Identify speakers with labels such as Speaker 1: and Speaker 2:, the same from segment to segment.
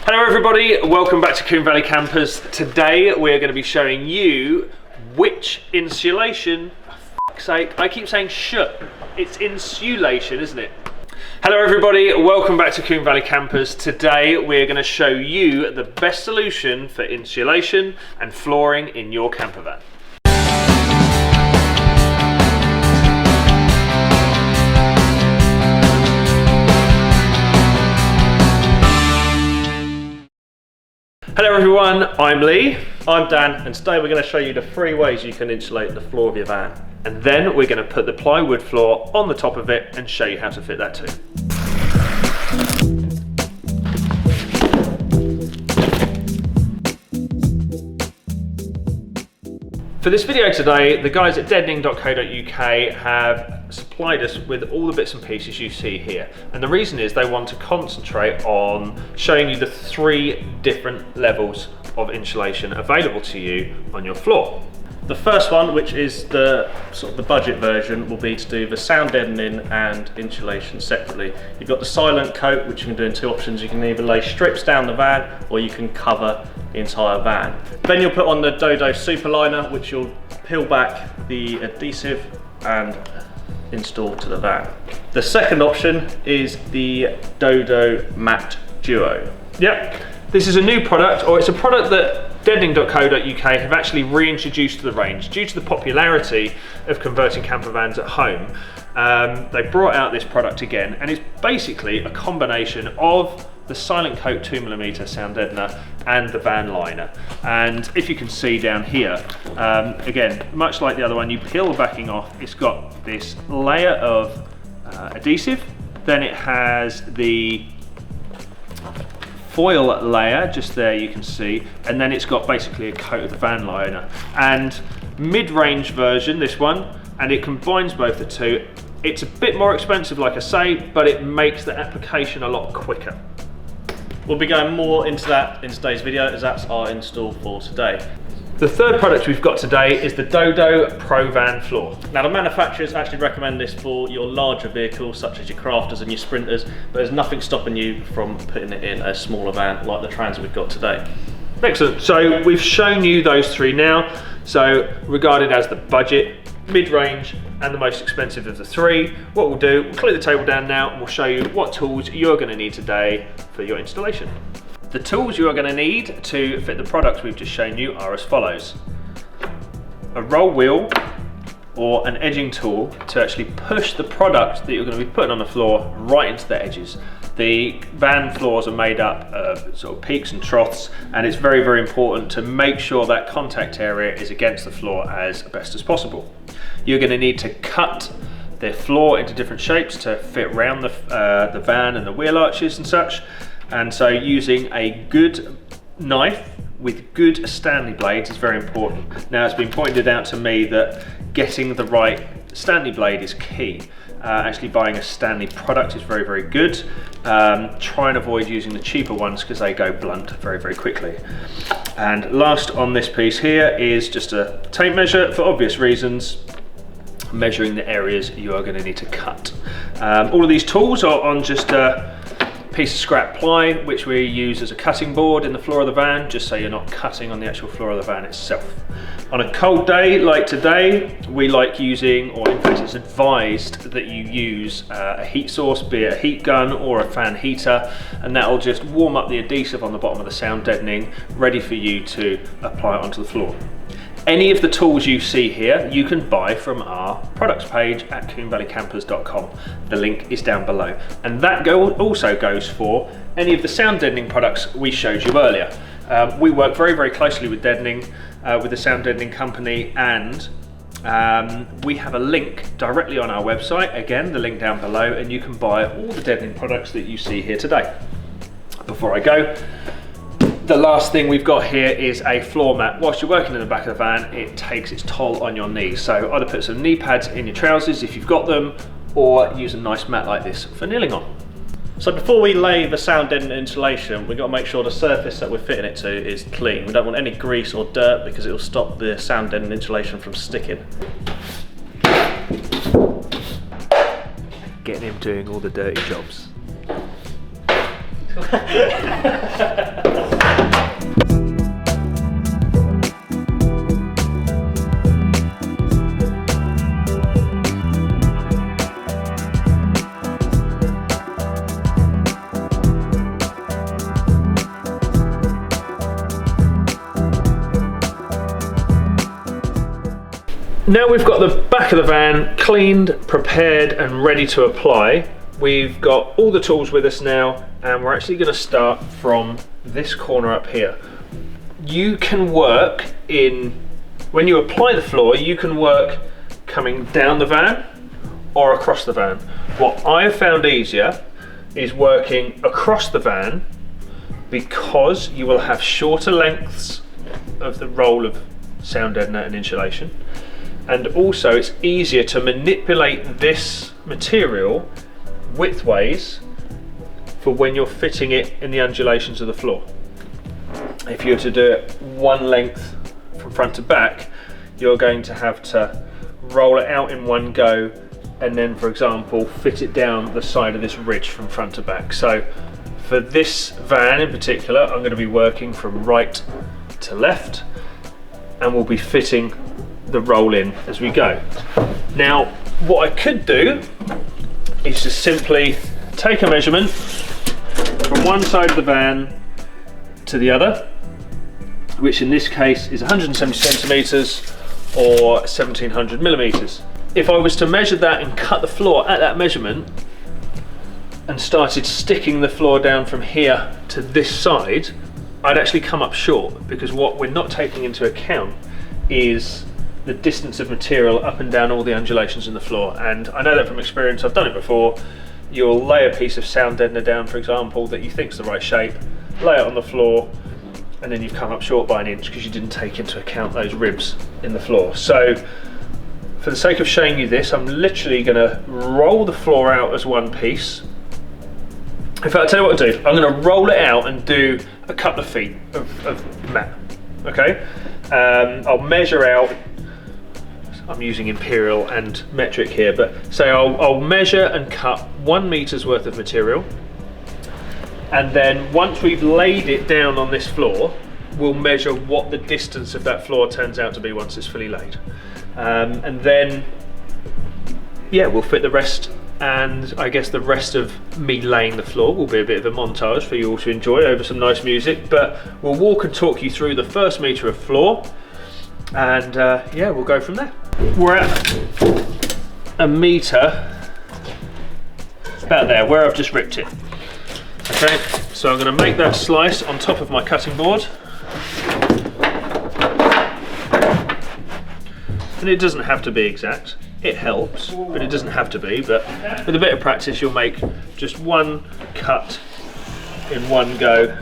Speaker 1: Hello everybody, welcome back to Coombe Valley Campers. Today we're going to be showing you which insulation, for fuck's sake, I keep saying it's insulation, isn't it? Hello everybody, welcome back to Coombe Valley Campers. Today we're going to show you the best solution for insulation and flooring in your camper van. Hello everyone, I'm Lee.
Speaker 2: I'm Dan, and today we're going to show you the 3 ways you can insulate the floor of your van.
Speaker 1: And then we're going to put the plywood floor on the top of it and show you how to fit that too. For this video today, the guys at deadening.co.uk have supplied us with all the bits and pieces you see here. And the reason is they want to concentrate on showing you the 3 different levels of insulation available to you on your floor.
Speaker 2: The first one, which is the sort of the budget version, will be to do the sound deadening and insulation separately. You've got the silent coat, which you can do in 2 options. You can either lay strips down the van, or you can cover the entire van. Then you'll put on the Dodo Superliner, which you'll peel back the adhesive and install to the van. The second option is the Dodo Matte Duo.
Speaker 1: Yep, this is a new product, or it's a product that deadening.co.uk have actually reintroduced to the range due to the popularity of converting camper vans at home. They brought out this product again, and it's basically a combination of the Silent Coat 2mm sound deadener and the van liner. And if you can see down here, again, much like the other one, you peel the backing off, it's got this layer of adhesive, then it has the foil layer just there, you can see, and then it's got basically a coat of the van liner. And mid-range version, this one, and it combines both the two. It's a bit more expensive, like I say, but it makes the application a lot quicker.
Speaker 2: We'll be going more into that in today's video, as that's our install for today.
Speaker 1: The third product we've got today is the Dodo Pro Van Floor.
Speaker 2: Now, the manufacturers actually recommend this for your larger vehicles, such as your Crafters and your Sprinters, but there's nothing stopping you from putting it in a smaller van like the Transit we've got today.
Speaker 1: Excellent, so we've shown you those 3 now. So regarded as the budget, mid-range and the most expensive of the 3, what we'll do, we'll clear the table down now and we'll show you what tools you're going to need today for your installation. The tools you are going to need to fit the products we've just shown you are as follows. A roll wheel or an edging tool to actually push the product that you're going to be putting on the floor right into the edges. The van floors are made up of sort of peaks and troughs, and it's very, very important to make sure that contact area is against the floor as best as possible. You're going to need to cut the floor into different shapes to fit around the van and the wheel arches and such. And so using a good knife with good Stanley blades is very important. Now, it's been pointed out to me that getting the right Stanley blade is key. Actually buying a Stanley product is very, very good. Try and avoid using the cheaper ones because they go blunt very, very quickly. And last on this piece here is just a tape measure for obvious reasons, measuring the areas you are going to need to cut. All of these tools are on just a piece of scrap ply, which we use as a cutting board in the floor of the van, just so you're not cutting on the actual floor of the van itself. On a cold day like today, we like using, or in fact it's advised that you use a heat source, be it a heat gun or a fan heater, and that will just warm up the adhesive on the bottom of the sound deadening, ready for you to apply it onto the floor. Any of the tools you see here, you can buy from our products page at coomvalleycampers.com. The link is down below. And that also goes for any of the sound deadening products we showed you earlier. We work very, very closely with Deadening, with the Sound Deadening company, and we have a link directly on our website. Again, the link down below, and you can buy all the deadening products that you see here today. Before I go, the last thing we've got here is a floor mat. Whilst you're working in the back of the van, it takes its toll on your knees. So either put some knee pads in your trousers if you've got them, or use a nice mat like this for kneeling on.
Speaker 2: So before we lay the sound deadening insulation, we've got to make sure the surface that we're fitting it to is clean. We don't want any grease or dirt because it will stop the sound deadening insulation from sticking.
Speaker 1: Getting him doing all the dirty jobs. Now we've got the back of the van cleaned, prepared and ready to apply. We've got all the tools with us now, and we're actually going to start from this corner up here. You can work when you apply the floor, you can work coming down the van or across the van. What I have found easier is working across the van, because you will have shorter lengths of the roll of sound deadener and insulation, and also it's easier to manipulate this material widthways for when you're fitting it in the undulations of the floor. If you were to do it one length from front to back, you're going to have to roll it out in one go and then, for example, fit it down the side of this ridge from front to back. So for this van in particular, I'm going to be working from right to left, and we'll be fitting the roll in as we go. Now, what I could do is just simply take a measurement from one side of the van to the other, which in this case is 170 centimeters or 1700 millimeters. If I was to measure that and cut the floor at that measurement and started sticking the floor down from here to this side, I'd actually come up short, because what we're not taking into account is the distance of material up and down all the undulations in the floor. And I know that from experience, I've done it before. You'll lay a piece of sound deadener down, for example, that you think's the right shape, lay it on the floor, and then you've come up short by an inch because you didn't take into account those ribs in the floor. So for the sake of showing you this, I'm literally going to roll the floor out as one piece. In fact, I'll tell you what I'll do. I'm going to roll it out and do a couple of feet of mat. Okay? I'll measure out. I'm using imperial and metric here, but say I'll measure and cut 1 meter's worth of material, and then once we've laid it down on this floor, we'll measure what the distance of that floor turns out to be once it's fully laid, and then yeah, we'll fit the rest. And I guess the rest of me laying the floor will be a bit of a montage for you all to enjoy over some nice music, but we'll walk and talk you through the first meter of floor, and yeah, we'll go from there. We're at a meter, about there, where I've just ripped it. Okay, so I'm going to make that slice on top of my cutting board. And it doesn't have to be exact. It helps, but it doesn't have to be. But with a bit of practice, you'll make just one cut in one go,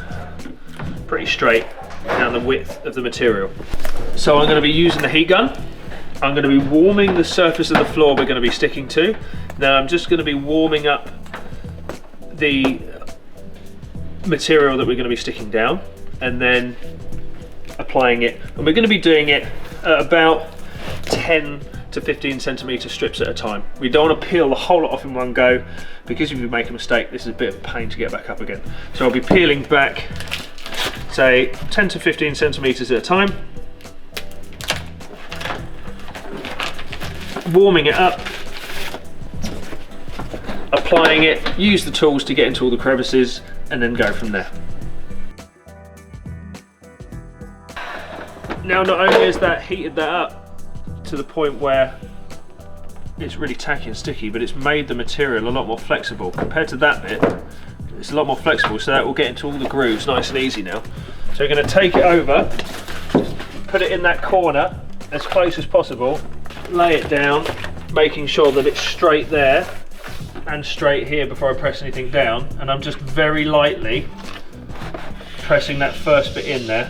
Speaker 1: pretty straight down the width of the material. So I'm going to be using the heat gun. I'm going to be warming the surface of the floor we're going to be sticking to. Now I'm just going to be warming up the material that we're going to be sticking down, and then applying it. And we're going to be doing it at about 10 to 15 centimeter strips at a time. We don't want to peel the whole lot off in one go, because if you make a mistake, this is a bit of a pain to get back up again. So I'll be peeling back, say 10 to 15 centimeters at a time, warming it up, applying it, use the tools to get into all the crevices, and then go from there. Now, not only has that heated that up to the point where it's really tacky and sticky, but it's made the material a lot more flexible. Compared to that bit, it's a lot more flexible, so that will get into all the grooves nice and easy now. So we're going to take it over, put it in that corner as close as possible, lay it down, making sure that it's straight there and straight here before I press anything down, and I'm just very lightly pressing that first bit in there.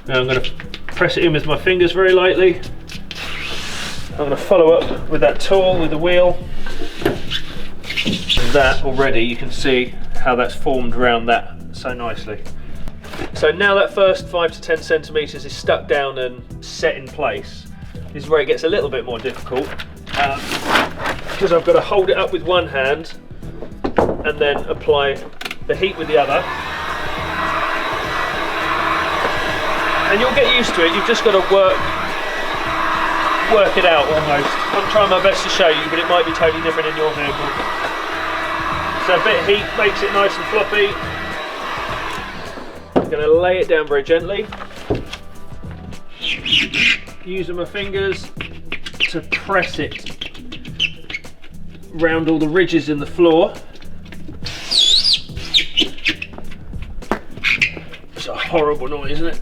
Speaker 1: Now I'm going to press it in with my fingers very lightly. I'm going to follow up with that tool, with the wheel. And that already, you can see how that's formed around that so nicely. So now that first 5 to 10 centimeters is stuck down and set in place, this is where it gets a little bit more difficult, because I've got to hold it up with one hand and then apply the heat with the other. And you'll get used to it. You've just got to work it out almost. I'm trying my best to show you, but it might be totally different in your vehicle. So a bit of heat makes it nice and floppy. I'm going to lay it down very gently. using my fingers to press it round all the ridges in the floor. It's a horrible noise, isn't it?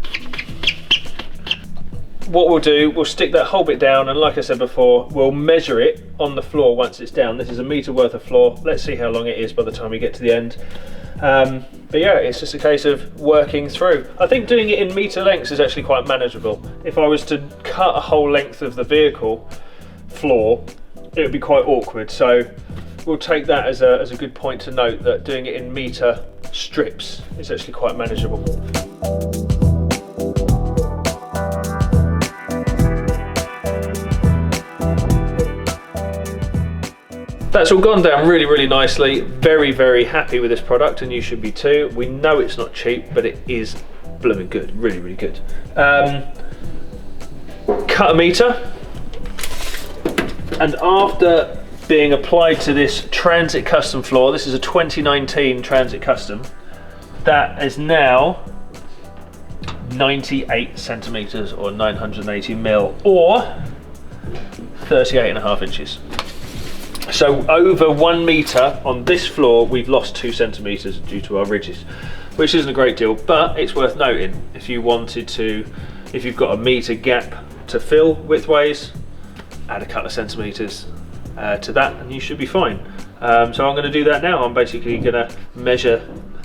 Speaker 1: What we'll do, we'll stick that whole bit down, and like I said before, we'll measure it on the floor once it's down. This is 1 metre worth of floor. Let's see how long it is by the time we get to the end. But yeah, it's just a case of working through. I think doing it in metre lengths is actually quite manageable. If I was to cut a whole length of the vehicle floor, it would be quite awkward. So we'll take that as a good point to note, that doing it in metre strips is actually quite manageable. That's all gone down really, really nicely. Very, very happy with this product, and you should be too. We know it's not cheap, but it is blooming good, really, really good. Cut a metre, and after being applied to this Transit Custom floor, this is a 2019 Transit Custom, that is now 98 centimetres or 980 mil, or 38.5 inches. So over 1 metre on this floor, we've lost 2 centimetres due to our ridges, which isn't a great deal, but it's worth noting. If you wanted to, if you've got a metre gap to fill widthways, add a couple of centimetres to that and you should be fine. So I'm going to do that now. I'm basically going to measure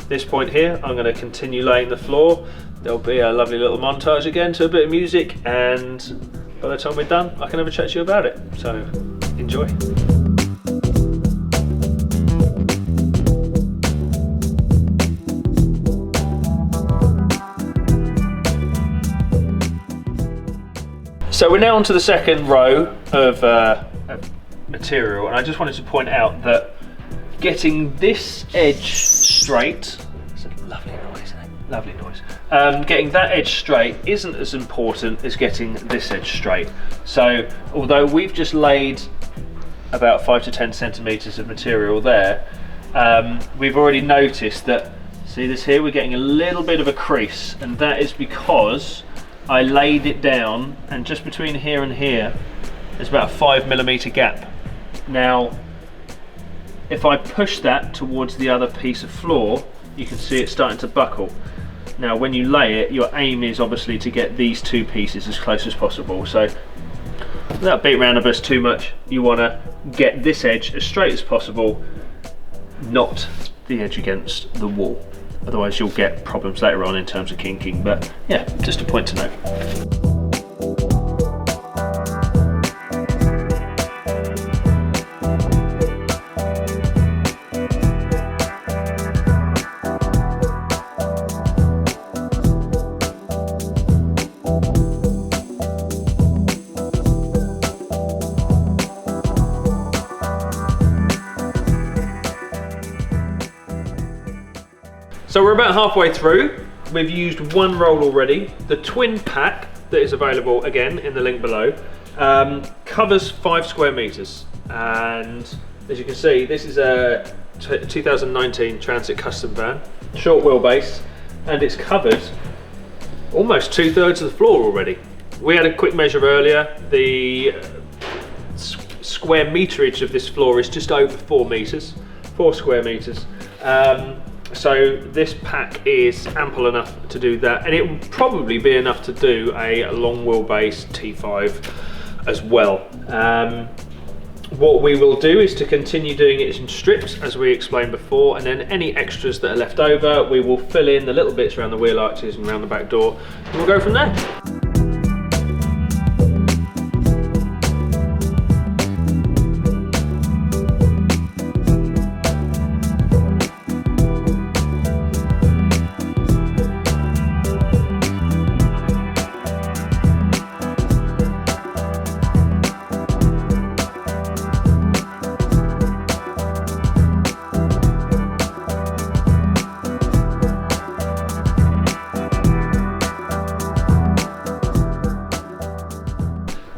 Speaker 1: this point here. I'm going to continue laying the floor. There'll be a lovely little montage again to a bit of music, and by the time we're done, I can have a chat to you about it. So enjoy. So we're now on to the second row of material, and I just wanted to point out that getting this edge straight, it's a lovely noise, isn't it? Lovely noise. Getting that edge straight isn't as important as getting this edge straight. So although we've just laid about 5 to 10 centimetres of material there, we've already noticed that, see this here, we're getting a little bit of a crease, and that is because I laid it down, and just between here and here there's about a 5mm gap. Now if I push that towards the other piece of floor, you can see it starting to buckle. Now when you lay it, your aim is obviously to get these two pieces as close as possible. So without beating around the bush too much, you want to get this edge as straight as possible, not the edge against the wall. Otherwise you'll get problems later on in terms of kinking, but yeah, just a point to note. So we're about halfway through. We've used one roll already. The twin pack that is available, again in the link below, covers 5 square meters. And as you can see, this is a 2019 Transit Custom van, short wheelbase, and it's covered almost 2/3 of the floor already. We had a quick measure earlier. The square meterage of this floor is just over 4 meters, 4 square meters. So this pack is ample enough to do that, and it will probably be enough to do a long wheelbase T5 as well. What we will do is to continue doing it in strips as we explained before, and then any extras that are left over we will fill in the little bits around the wheel arches and around the back door, and we'll go from there.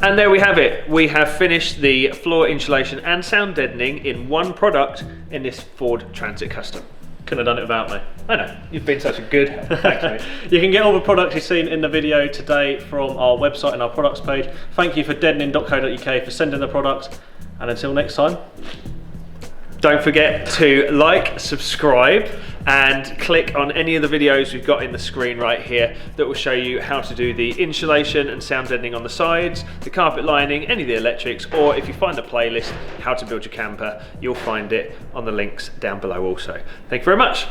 Speaker 1: And there we have it. We have finished the floor insulation and sound deadening in one product in this Ford Transit Custom. Couldn't have done it without me. I know, you've been such a good help. Thanks, mate.
Speaker 2: You can get all the products you've seen in the video today from our website and our products page. Thank you for deadening.co.uk for sending the products, and until next time.
Speaker 1: Don't forget to like, subscribe, and click on any of the videos we've got in the screen right here that will show you how to do the insulation and sound deadening on the sides, the carpet lining, any of the electrics, or if you find the playlist, how to build your camper, you'll find it on the links down below also. Thank you very much.